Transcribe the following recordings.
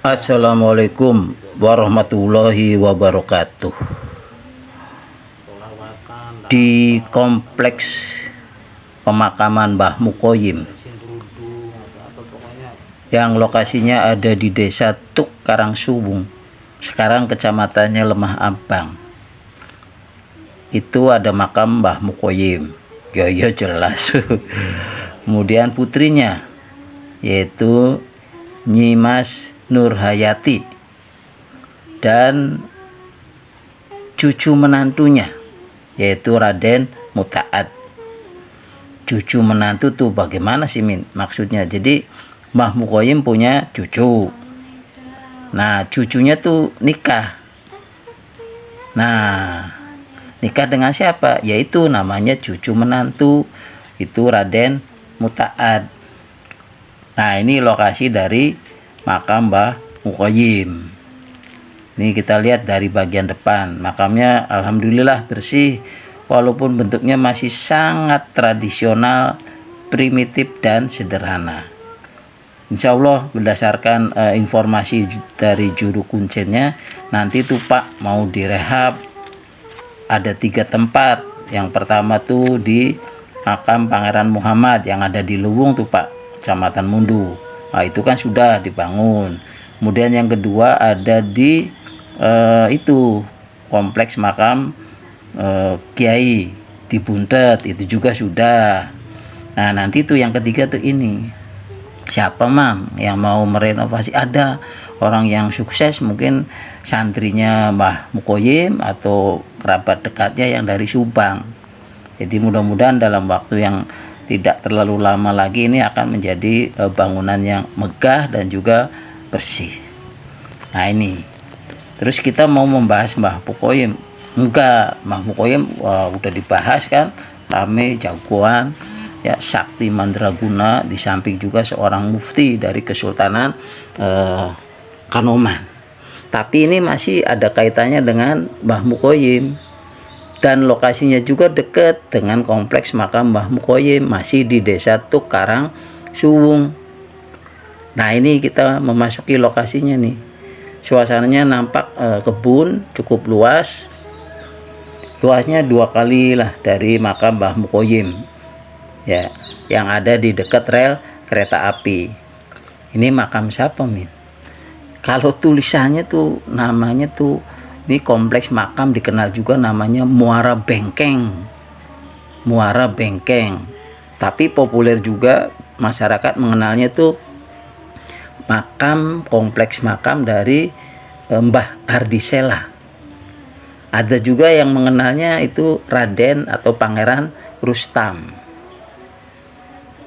Assalamualaikum warahmatullahi wabarakatuh. Di kompleks pemakaman Mbah Mukoyim yang lokasinya ada di Desa Tuk Karangsubung, sekarang kecamatannya Lemah Abang, itu ada makam Mbah Mukoyim. Ya jelas. Kemudian putrinya yaitu Nyimas Nurhayati dan cucu menantunya yaitu Raden Mutaat. Cucu menantu tuh bagaimana sih Min? Maksudnya jadi Mbah Mukoyim punya cucu. Nah, cucunya tuh nikah. Nah, nikah dengan siapa? Yaitu namanya cucu menantu, itu Raden Mutaat. Nah, ini lokasi dari makam Mbah Mukoyim. Ini kita lihat dari bagian depan. Makamnya alhamdulillah bersih, walaupun bentuknya masih sangat tradisional, primitif dan sederhana. Insya Allah berdasarkan informasi dari juru kuncennya, nanti tuh Pak mau direhab ada 3 tempat. Yang pertama tuh di makam Pangeran Muhammad yang ada di Luwung tuh Pak, Kecamatan Mundu. Nah, itu kan sudah dibangun. Kemudian yang kedua ada di itu kompleks makam Kiai di Buntet, itu juga sudah. Nah, nanti tuh yang ketiga tuh ini. Siapa Mam yang mau merenovasi? Ada orang yang sukses, mungkin santrinya Mbah Mukoyim atau kerabat dekatnya yang dari Subang. Jadi mudah-mudahan dalam waktu yang tidak terlalu lama lagi ini akan menjadi bangunan yang megah dan juga bersih. Nah, ini terus kita mau membahas Mbah Mukoyim. Enggak, Mbah Mukoyim udah dibahas kan, rame, jagoan ya, sakti mandraguna, di samping juga seorang mufti dari Kesultanan Kanoman. Tapi ini masih ada kaitannya dengan Mbah Mukoyim, dan lokasinya juga dekat dengan kompleks makam Mbah Mukoyim, masih di Desa Tuk Karangsubung. Nah, ini kita memasuki lokasinya nih. Suasananya nampak kebun cukup luas. Luasnya 2 kali lah dari makam Mbah Mukoyim ya, yang ada di dekat rel kereta api. Ini makam siapa Min? Kalau tulisannya tuh namanya tuh, ini kompleks makam dikenal juga namanya Muara Bengkeng. Muara Bengkeng. Tapi populer juga masyarakat mengenalnya tuh kompleks makam dari Mbah Ardisela. Ada juga yang mengenalnya itu Raden atau Pangeran Rustam.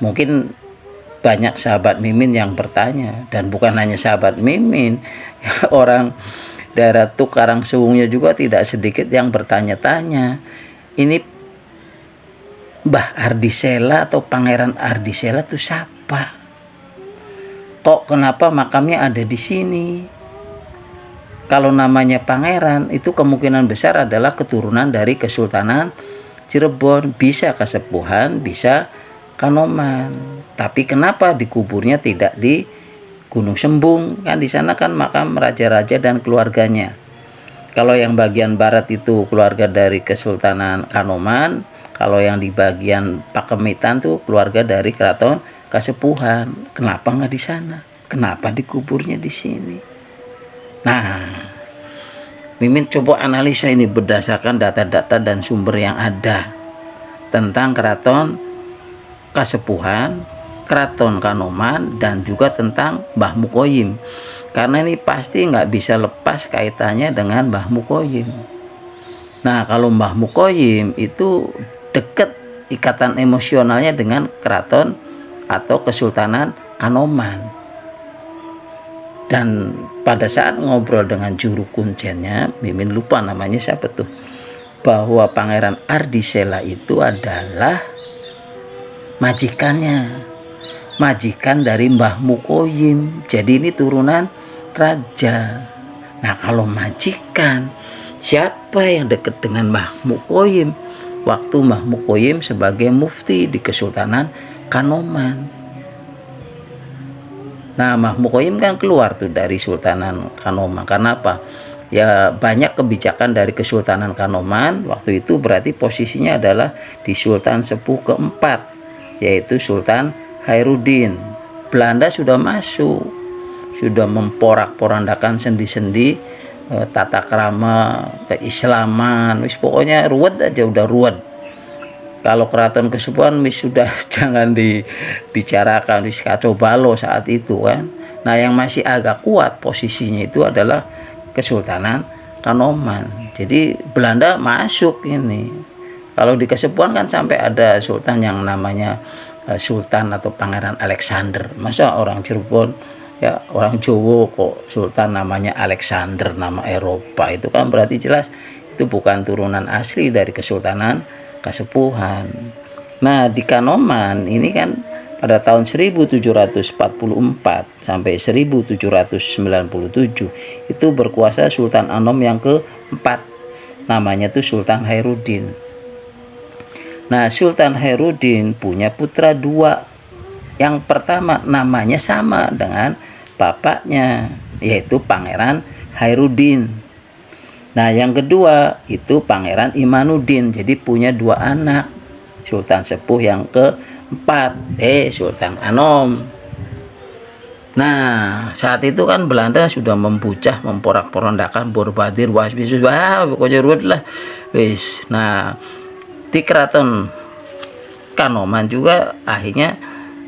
Mungkin banyak sahabat Mimin yang bertanya, dan bukan hanya sahabat Mimin, orang daerah Tuk Karangsubungnya juga tidak sedikit yang bertanya-tanya, ini Mbah Ardisela atau Pangeran Ardisela itu siapa? Kok kenapa makamnya ada di sini? Kalau namanya Pangeran, itu kemungkinan besar adalah keturunan dari Kesultanan Cirebon, bisa Kasepuhan, bisa Kanoman. Tapi kenapa dikuburnya tidak di Gunung Sembung? Kan di sana kan makam raja-raja dan keluarganya. Kalau yang bagian barat itu keluarga dari Kesultanan Kanoman, kalau yang di bagian Pakemitan tuh keluarga dari Keraton Kasepuhan. Kenapa nggak di sana? Kenapa dikuburnya di sini? Nah, Mimin coba analisa ini berdasarkan data-data dan sumber yang ada tentang Keraton Kasepuhan, Keraton Kanoman, dan juga tentang Mbah Mukoyim. Karena ini pasti nggak bisa lepas kaitannya dengan Mbah Mukoyim. Nah, kalau Mbah Mukoyim itu dekat ikatan emosionalnya dengan Keraton atau Kesultanan Kanoman. Dan pada saat ngobrol dengan juru kuncennya, Mimin lupa namanya siapa tuh, bahwa Pangeran Ardisela itu adalah majikan dari Mbah Mukoyim. Jadi ini turunan raja. Nah, kalau majikan, siapa yang dekat dengan Mbah Mukoyim waktu Mbah Mukoyim sebagai mufti di Kesultanan Kanoman? Nah, Mbah Mukoyim kan keluar tuh dari Sultanan Kanoman. Karena apa? Ya banyak kebijakan dari Kesultanan Kanoman waktu itu, berarti posisinya adalah di Sultan Sepuh keempat, yaitu Sultan Khairuddin. Belanda sudah masuk, sudah memporak-porandakan sendi-sendi tata krama keislaman, wis pokoknya ruwet aja, udah ruwet. Kalau keraton Kesepuhan wis sudah jangan dibicarakan, wis kacau balau saat itu kan. Nah, yang masih agak kuat posisinya itu adalah Kesultanan Kanoman. Jadi Belanda masuk ini. Kalau di Kesepuhan kan sampai ada sultan yang namanya Sultan atau Pangeran Alexander. Masa orang Cirebon, ya orang Jawa kok sultan namanya Alexander, nama Eropa, itu kan berarti jelas itu bukan turunan asli dari Kesultanan Kasepuhan. Nah, di Kanoman ini kan pada tahun 1744 sampai 1797 itu berkuasa Sultan Anom yang keempat, namanya tuh Sultan Khairuddin. Nah, Sultan Khairuddin punya putra dua. Yang pertama namanya sama dengan bapaknya, yaitu Pangeran Khairuddin. Nah, yang kedua itu Pangeran Imanuddin. Jadi punya dua anak. Sultan Sepuh yang keempat, Sultan Anom. Nah, saat itu kan Belanda sudah membucah, memporak-porandakan Borbadir, Wasbisus, pokoknya ruwet lah. Wis. Nah, di Keraton Kanoman juga akhirnya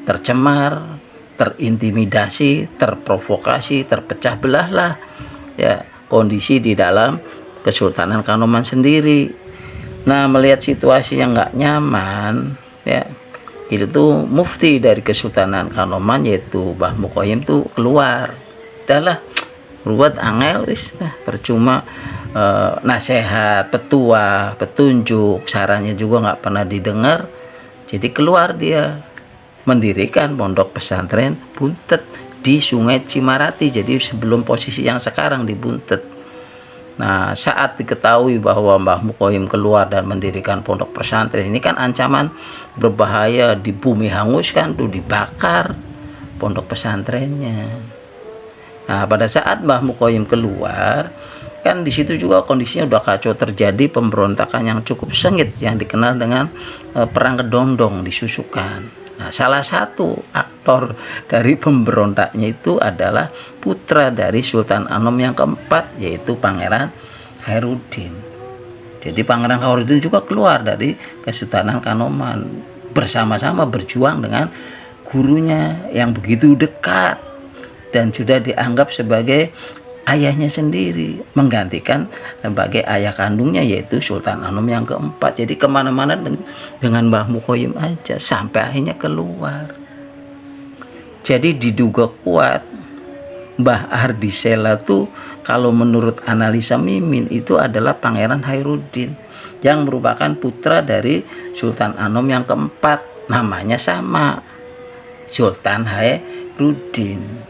tercemar, terintimidasi, terprovokasi, terpecah belah lah ya kondisi di dalam Kesultanan Kanoman sendiri. Nah, melihat situasi yang nggak nyaman ya, itu tuh mufti dari Kesultanan Kanoman yaitu Mbah Mukoyim tuh keluar. Udahlah, ruwet angel wis, nah percuma nasihat, petua, petunjuk, sarannya juga nggak pernah didengar. Jadi keluar dia mendirikan pondok pesantren Buntet di Sungai Cimarati. Jadi sebelum posisi yang sekarang di Buntet. Nah, saat diketahui bahwa Mbah Mukoyim keluar dan mendirikan pondok pesantren, ini kan ancaman berbahaya, di bumi hanguskan tuh, dibakar pondok pesantrennya. Nah, pada saat Mbah Mukoyim keluar, kan di situ juga kondisinya udah kacau, terjadi pemberontakan yang cukup sengit yang dikenal dengan perang kedondong di Susukan. Nah, salah satu aktor dari pemberontaknya itu adalah putra dari Sultan Anom yang keempat, yaitu Pangeran Khairuddin. Jadi Pangeran Khairuddin juga keluar dari Kesultanan Kanoman, bersama-sama berjuang dengan gurunya yang begitu dekat dan sudah dianggap sebagai ayahnya sendiri, menggantikan sebagai ayah kandungnya yaitu Sultan Anom yang keempat. Jadi kemana-mana dengan Mbah Mukoyim aja sampai akhirnya keluar. Jadi diduga kuat Mbah Ardisela tuh kalau menurut analisa Mimin itu adalah Pangeran Khairuddin yang merupakan putra dari Sultan Anom yang keempat, namanya sama, Sultan Khairuddin.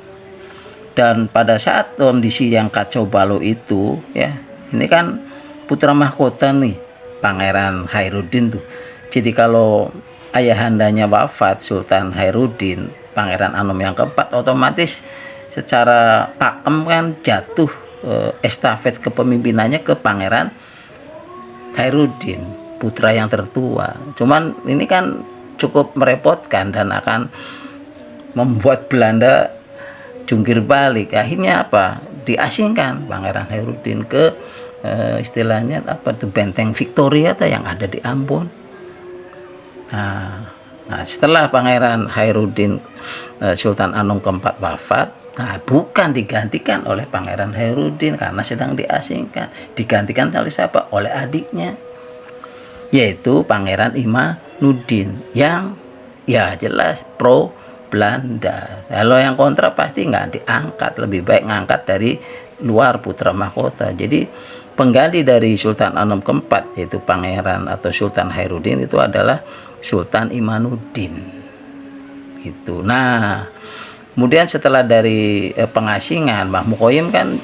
Dan pada saat kondisi yang kacau balau itu ya, ini kan putra mahkota nih Pangeran Khairuddin tuh. Jadi kalau ayahandanya wafat, Sultan Khairuddin, Pangeran Anom yang keempat, otomatis secara pakem kan jatuh estafet kepemimpinannya ke Pangeran Khairuddin, putra yang tertua. Cuman ini kan cukup merepotkan dan akan membuat Belanda jungkir balik. Akhirnya apa? Diasingkan Pangeran Khairuddin ke istilahnya apa tuh, benteng Victoria yang ada di Ambon. Nah, setelah Pangeran Khairuddin Sultan Anom keempat wafat, nah bukan digantikan oleh Pangeran Khairuddin karena sedang diasingkan, digantikan oleh siapa? Oleh adiknya, yaitu Pangeran Imanuddin yang ya jelas pro Belanda. Kalau yang kontra pasti nggak diangkat, lebih baik ngangkat dari luar putra mahkota. Jadi pengganti dari Sultan Anom keempat yaitu Pangeran atau Sultan Khairuddin itu adalah Sultan Imanuddin. Gitu. Nah, kemudian setelah dari pengasingan, Mbah Mukoyim kan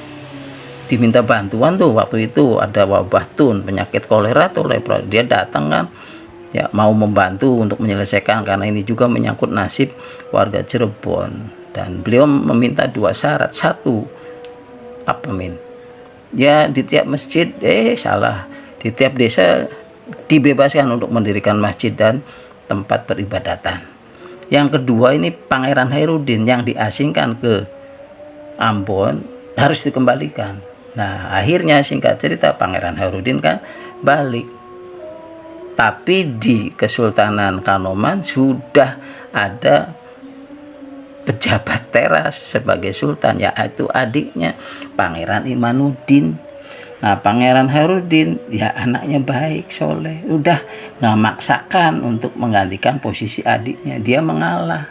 diminta bantuan tuh, waktu itu ada wabah tun, penyakit kolera tuh, dia datang kan ya mau membantu untuk menyelesaikan, karena ini juga menyangkut nasib warga Cirebon. dan beliau meminta 2 syarat. Satu, apa min? Ya di tiap masjid, salah, di tiap desa dibebaskan untuk mendirikan masjid dan tempat peribadatan. Yang kedua, ini Pangeran Khairuddin yang diasingkan ke Ambon harus dikembalikan. Nah, akhirnya singkat cerita Pangeran Khairuddin kan balik. Tapi di Kesultanan Kanoman sudah ada pejabat teras sebagai sultan, yaitu adiknya Pangeran Imanuddin. Nah, Pangeran Khairuddin ya anaknya baik, soleh, udah nggak maksakan untuk menggantikan posisi adiknya. Dia mengalah,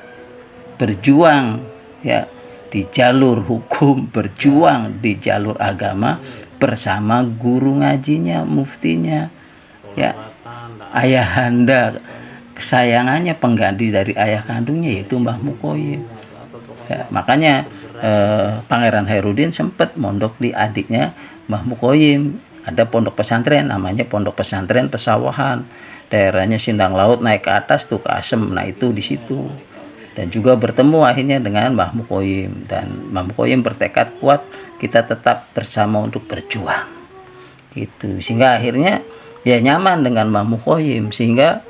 berjuang ya di jalur hukum, berjuang di jalur agama bersama guru ngajinya, muftinya, ya ayahanda kesayangannya, pengganti dari ayah kandungnya, yaitu Mbah Mukhoyim. Ya, makanya Pangeran Khairuddin sempat mondok di adiknya Mbah Mukhoyim. Ada pondok pesantren namanya Pondok Pesantren Pesawahan, daerahnya Sindang Laut, naik ke atas tuh ke Asem. Nah itu di situ, dan juga bertemu akhirnya dengan Mbah Mukhoyim, dan Mbah Mukhoyim bertekad kuat, kita tetap bersama untuk berjuang gitu, sehingga akhirnya ya nyaman dengan Mbah Mukhoyim. Sehingga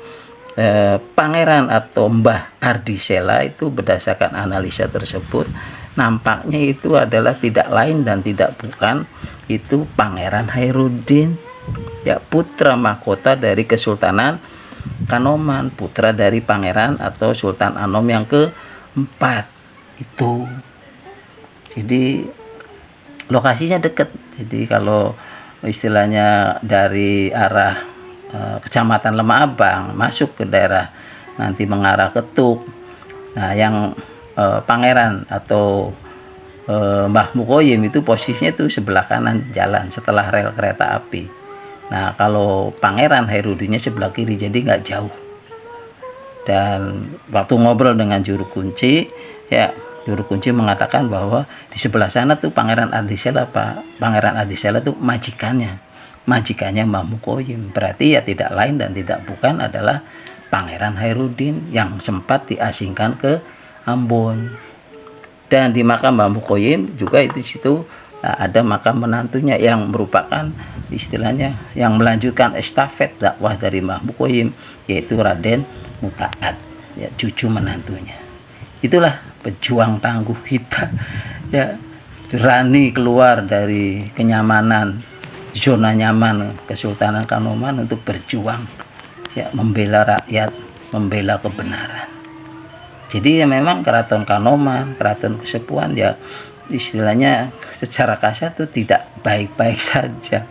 Pangeran atau Mbah Ardisela itu berdasarkan analisa tersebut nampaknya itu adalah tidak lain dan tidak bukan itu Pangeran Khairuddin, ya putra mahkota dari Kesultanan Kanoman, putra dari Pangeran atau Sultan Anom yang keempat itu. Jadi lokasinya dekat. Jadi kalau istilahnya dari arah Kecamatan Lemah Abang masuk ke daerah nanti mengarah ke Tuk. Nah, yang Pangeran atau Mbah Mukhoyim itu posisinya itu sebelah kanan jalan setelah rel kereta api. Nah, kalau Pangeran Khairuddinnya sebelah kiri, jadi nggak jauh. Dan waktu ngobrol dengan juru kunci, ya juru kunci mengatakan bahwa di sebelah sana tuh Pangeran Ardisela, Pak. Pangeran Ardisela tuh majikannya Mbah Mukhoyim. Berarti ya tidak lain dan tidak bukan adalah Pangeran Khairuddin yang sempat diasingkan ke Ambon. Dan di makam Mbah Mukhoyim juga itu di situ ada makam menantunya yang merupakan istilahnya yang melanjutkan estafet dakwah dari Mbah Mukhoyim, yaitu Raden Muta'ad, ya cucu menantunya. Itulah pejuang tangguh kita, ya berani keluar dari kenyamanan, zona nyaman Kesultanan Kanoman untuk berjuang, ya membela rakyat, membela kebenaran. Jadi ya memang Keraton Kanoman, Keraton Kesepuhan ya istilahnya secara kasar tuh tidak baik-baik saja.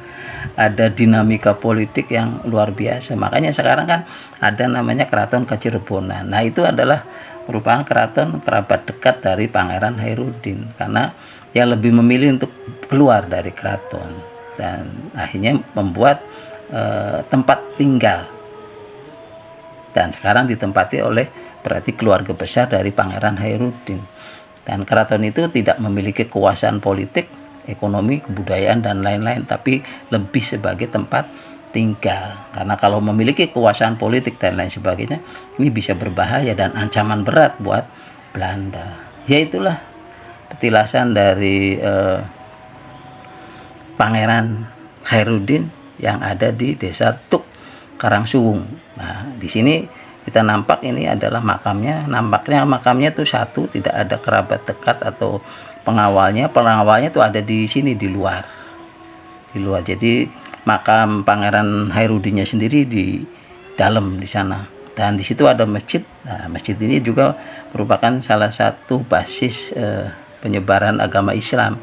Ada dinamika politik yang luar biasa. Makanya sekarang kan ada namanya Keraton Kacirebonan. Nah itu adalah merupakan keraton kerabat dekat dari Pangeran Khairuddin, karena ya lebih memilih untuk keluar dari keraton dan akhirnya membuat tempat tinggal, dan sekarang ditempati oleh berarti keluarga besar dari Pangeran Khairuddin. Dan keraton itu tidak memiliki kekuasaan politik, ekonomi, kebudayaan dan lain-lain, tapi lebih sebagai tempat tinggal. Karena kalau memiliki kekuasaan politik dan lain sebagainya, ini bisa berbahaya dan ancaman berat buat Belanda. Ya itulah petilasan dari Pangeran Khairuddin yang ada di Desa Tuk, Karangsuwung. Nah, di sini kita nampak ini adalah makamnya. Nampaknya makamnya tuh satu, tidak ada kerabat dekat atau pengawalnya. Pengawalnya tuh ada di sini di luar. Jadi makam Pangeran Khairuddinnya sendiri di dalam di sana. Dan di situ ada masjid. Nah, masjid ini juga merupakan salah satu basis penyebaran agama Islam.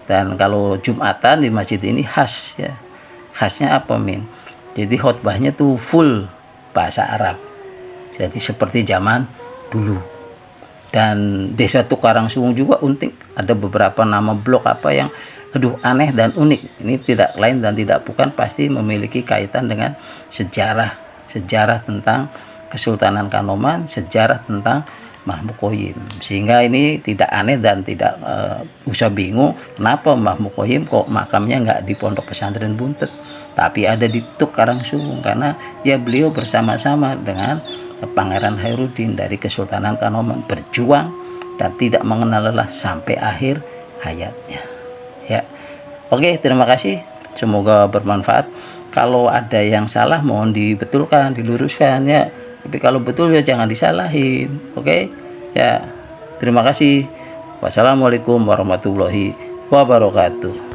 Dan kalau Jumatan di masjid ini khas ya. Khasnya apa, Min? Jadi khotbahnya tuh full bahasa Arab. Jadi seperti zaman dulu. Dan Desa Tuk Karangsuwung juga unik. Ada beberapa nama blok apa yang aneh dan unik. Ini tidak lain dan tidak bukan pasti memiliki kaitan dengan sejarah tentang Kesultanan Kanoman, sejarah tentang Mbah Mukhoyim. Sehingga ini tidak aneh dan tidak usah bingung kenapa Mbah Mukhoyim kok makamnya nggak di Pondok Pesantren Buntet, tapi ada di Tuk Karangsuwung, karena ya beliau bersama-sama dengan Pangeran Khairuddin dari Kesultanan Kanoman berjuang dan tidak mengenal lelah sampai akhir hayatnya. Ya. Oke, terima kasih. Semoga bermanfaat. Kalau ada yang salah mohon dibetulkan, diluruskan ya. Tapi kalau betul ya jangan disalahin. Oke? Ya. Terima kasih. Wassalamualaikum warahmatullahi wabarakatuh.